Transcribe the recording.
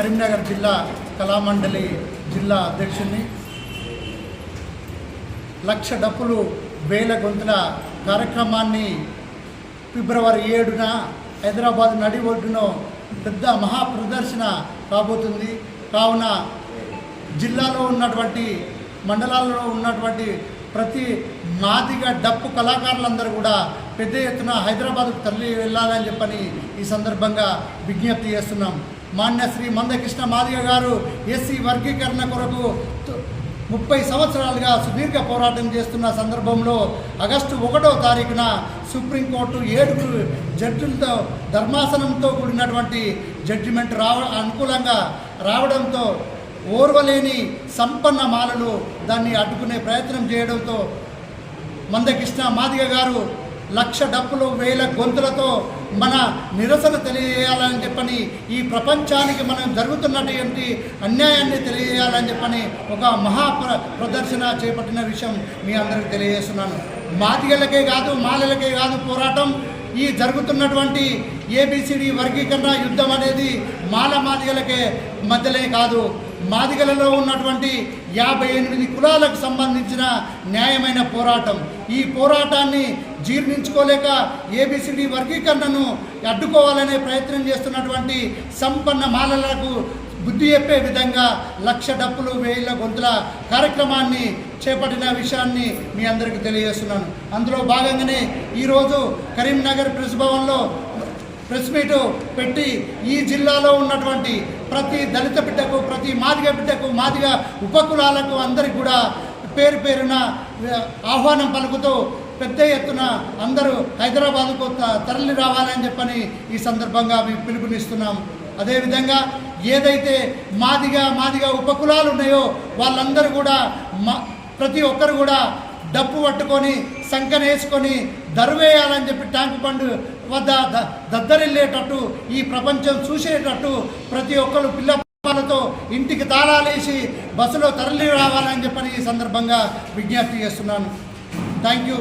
కరీంనగర్ జిల్లా కళామండలి జిల్లా అధ్యక్షుడిని. లక్ష డప్పులు వేల గొంతుల కార్యక్రమాన్ని ఫిబ్రవరి 7న హైదరాబాద్ నడి ఒడ్డున పెద్ద మహాప్రదర్శన కాబోతుంది. కావున జిల్లాలో ఉన్నటువంటి మండలాల్లో ఉన్నటువంటి ప్రతి మాదిగ డప్పు కళాకారులందరూ కూడా పెద్ద ఎత్తున హైదరాబాద్కు తరలి వెళ్ళాలని చెప్పని ఈ సందర్భంగా విజ్ఞప్తి చేస్తున్నాం. మాన్య శ్రీ మందకృష్ణ మాదిగ గారు ఎస్సీ వర్గీకరణ కొరకు 30 సంవత్సరాలుగా సుదీర్ఘ పోరాటం చేస్తున్న సందర్భంలో ఆగస్టు 1వ తారీఖున సుప్రీంకోర్టు 7 జడ్జిలతో ధర్మాసనంతో కూడినటువంటి జడ్జిమెంట్ అనుకూలంగా రావడంతో ఓర్వలేని సంపన్న మాలలు దాన్ని అడ్డుకునే ప్రయత్నం చేయడంతో మందకృష్ణ మాదిగ గారు లక్ష డప్పులు వేల గొంతులతో మన నిరసన తెలియజేయాలని చెప్పని ఈ ప్రపంచానికి మనం జరుగుతున్నటువంటి అన్యాయాన్ని తెలియజేయాలని చెప్పని ఒక ప్రదర్శన చేపట్టిన విషయం మీ అందరికీ తెలియజేస్తున్నాను. మాదిగలకే కాదు మాలలకే కాదు పోరాటం. ఈ జరుగుతున్నటువంటి ఏబిసిడి వర్గీకరణ యుద్ధం అనేది మాదిగలకే మధ్యలే కాదు, మాదిగలలో ఉన్నటువంటి 58 కులాలకు సంబంధించిన న్యాయమైన పోరాటం. ఈ పోరాటాన్ని జీర్ణించుకోలేక ఏబిసిడి వర్గీకరణను అడ్డుకోవాలనే ప్రయత్నం చేస్తున్నటువంటి సంపన్న మాలలకు బుద్ధి చెప్పే విధంగా లక్ష డప్పులు వేల గొంతుల కార్యక్రమాన్ని చేపట్టిన విషయాన్ని మీ అందరికీ తెలియజేస్తున్నాను. అందులో భాగంగానే ఈరోజు కరీంనగర్ ప్రెస్ భవన్లో ప్రెస్ మీటు పెట్టి ఈ జిల్లాలో ఉన్నటువంటి ప్రతి దళిత బిడ్డకు, ప్రతి మాదిగ బిడ్డకు, మాదిగ ఉపకులాలకు అందరికి కూడా పేరు పేరున ఆహ్వానం పలుకుతూ పెద్ద ఎత్తున అందరూ హైదరాబాద్కు తరలి రావాలని చెప్పని ఈ సందర్భంగా మేము పిలుపునిస్తున్నాం. అదేవిధంగా ఏదైతే మాదిగ ఉపకులాలు ఉన్నాయో వాళ్ళందరూ కూడా ప్రతి ఒక్కరు కూడా డప్పు పట్టుకొని సంకనేసుకొని దర్వేయాలని చెప్పి ట్యాంక్ బండ్ వద్ద దద్దరిల్లేటట్టు ఈ ప్రపంచం చూసేటట్టు ప్రతి ఒక్కరు పిల్లలతో ఇంటికి తాళాలేసి బస్సులో తరలి రావాలని చెప్పని ఈ సందర్భంగా విజ్ఞప్తి చేస్తున్నాను. Thank you.